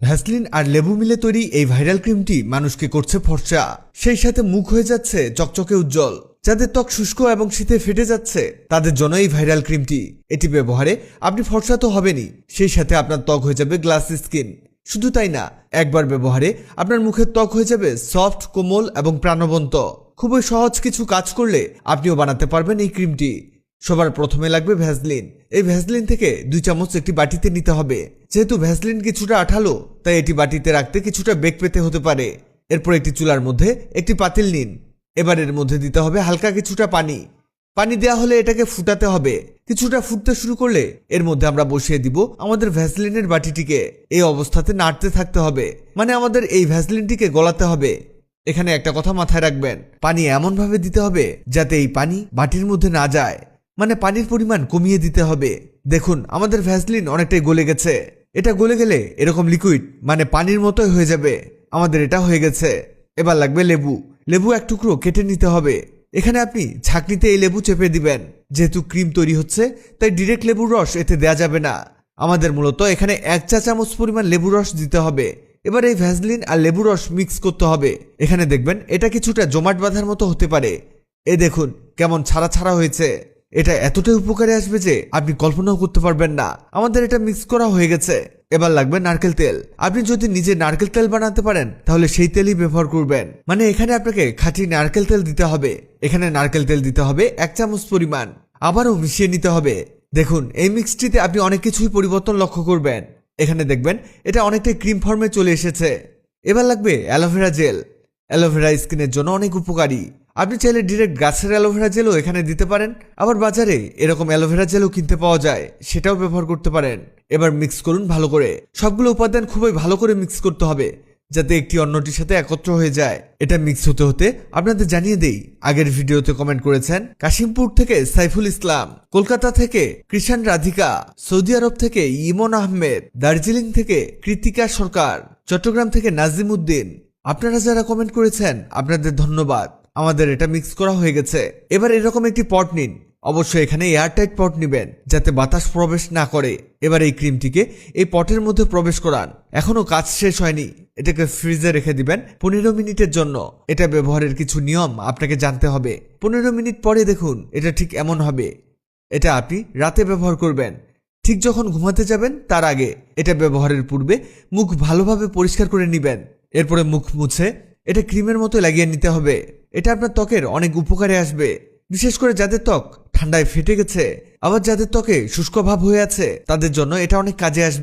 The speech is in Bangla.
ভ্যাসলিন আর লেবু মিলে তৈরি এই ভাইরাল ক্রিমটি মানুষকে করছে ফর্সা, সেই সাথে মুখ হয়ে যাচ্ছে চকচকে উজ্জ্বল। যাদের ত্বক শুষ্ক এবং শীতে ফেটে যাচ্ছে তাদের জন্য এই ভাইরাল ক্রিমটি। এটি ব্যবহারে আপনি ফর্সা তো হবেনই, সেই সাথে আপনার ত্বক হয়ে যাবে গ্লাস স্কিন। শুধু তাই না, একবার ব্যবহারে আপনার মুখের ত্বক হয়ে যাবে সফট, কোমল এবং প্রাণবন্ত। খুবই সহজ কিছু কাজ করলে আপনিও বানাতে পারবেন এই ক্রিমটি। সবার প্রথমে লাগবে ভ্যাসলিন। এই ভ্যাসলিন থেকে 2 চামচ একটি বাটিতে নিতে হবে। যেহেতু ভ্যাসলিন কিছুটা আঠালো, তাই এটি বাটিতে রাখতে কিছুটা বেগ পেতে হতে পারে। এরপর একটি চুলার মধ্যে একটি পাতিল নিন। এবার এর মধ্যে দিতে হবে হালকা কিছুটা পানি। পানি দেওয়া হলে এটাকে ফুটাতে হবে। কিছুটা ফুটতে শুরু করলে এর মধ্যে আমরা বসিয়ে দিব আমাদের ভ্যাসলিনের বাটিটিকে। এই অবস্থাতে নাড়তে থাকতে হবে, মানে আমাদের এই ভ্যাসলিনটিকে গলাতে হবে। এখানে একটা কথা মাথায় রাখবেন, পানি এমনভাবে দিতে হবে যাতে এই পানি বাটির মধ্যে না যায়, মানে পানির পরিমাণ কমিয়ে দিতে হবে। দেখুন, আমাদের ভ্যাসলিন অনেকটাই গলে গেছে। এটা গলে গেলে এরকম লিকুইড, মানে পানির মতোই হয়ে যাবে। আমাদের এটা হয়ে গেছে। এবার লাগবে লেবু। লেবু এক টুকরো কেটে নিতে হবে। এখানে আপনি ছাঁকনিতে এই লেবু চেপে দিবেন। যেহেতু ক্রিম তৈরি হচ্ছে, তাই ডিরেক্ট লেবুর রস এতে দেয়া যাবে না। আমাদের মূলত এখানে 1 চা চামচ পরিমাণ লেবুর রস দিতে হবে। এবার এই ভ্যাসলিন আর লেবুর রস মিক্স করতে হবে। এখানে দেখবেন এটা কিছুটা জমাট বাঁধার মতো হতে পারে। এই দেখুন কেমন ছাড়া ছাড়া হয়েছে। এটা এতটাই উপকারে আসবে যে আপনি কল্পনাও করতে পারবেন না। আমাদের এটা মিক্স করা হয়ে গেছে। এবার লাগবে নারকেল তেল। আপনি যদি নিজে নারকেল তেল বানাতে পারেন তাহলে সেই তেলই ব্যবহার করবেন। মানে এখানে আপনাকে খাঁটি নারকেল তেল দিতে হবে। এখানে নারকেল তেল দিতে হবে 1 চামচ পরিমাণ। আবারও মিশিয়ে নিতে হবে। দেখুন, এই মিক্সটিতে আপনি অনেক কিছুই পরিবর্তন লক্ষ্য করবেন। এখানে দেখবেন এটা অনেকটাই ক্রিম ফর্মে চলে এসেছে। এবার লাগবে অ্যালোভেরা জেল। অ্যালোভেরা স্কিনের জন্য অনেক উপকারী। আপনি চাইলে ডিরেক্ট গাছের অ্যালোভেরা জেলও এখানে দিতে পারেন। আবার বাজারে এরকম অ্যালোভেরা জেলও কিনতে পাওয়া যায়, সেটাও ব্যবহার করতে পারেন। এবার মিক্স করুন ভালো করে। সবগুলো উপাদান খুবই ভালো করে মিক্স করতে হবে যাতে একটি অন্যটির সাথে একত্র হয়ে যায়। এটা মিক্স হতে হতে আপনাদের জানিয়ে দেই, আগের ভিডিওতে কমেন্ট করেছেন কাশিমপুর থেকে সাইফুল ইসলাম, কলকাতা থেকে কৃষাণ রাধিকা, সৌদি আরব থেকে ইমন আহমেদ, দার্জিলিং থেকে কৃতিকা সরকার, চট্টগ্রাম থেকে নাজিম উদ্দিন। আপনারা যারা কমেন্ট করেছেন আপনাদের ধন্যবাদ। আমাদের এটা মিক্স করা হয়ে গেছে। এবার এরকম একটি পট নিন। অবশ্যই এখানে এয়ারটাইট পট নেবেন যাতে বাতাস প্রবেশ না করে। এবার এই ক্রিমটিকে এই পটের মধ্যে প্রবেশ করান। এখনো কাজ শেষ হয়নি। এটাকে ফ্রিজে রেখে দিবেন 15 মিনিটের জন্য। এটা ব্যবহারের কিছু নিয়ম আপনাকে জানতে হবে। 15 মিনিট পরে দেখুন এটা ঠিক এমন হবে। এটা আপনি রাতে ব্যবহার করবেন, ঠিক যখন ঘুমাতে যাবেন তার আগে। এটা ব্যবহারের পূর্বে মুখ ভালোভাবে পরিষ্কার করে নেবেন। এরপরে মুখ মুছে এটা ক্রিমের মতো লাগিয়ে নিতে হবে। এটা আপনার ত্বকের অনেক উপকারে আসবে, বিশেষ করে যাদের ত্বক ঠান্ডায় ফেটে গেছে, আবার যাদের ত্বকে শুষ্ক ভাব হয়ে আছে তাদের জন্য এটা অনেক কাজে আসবে।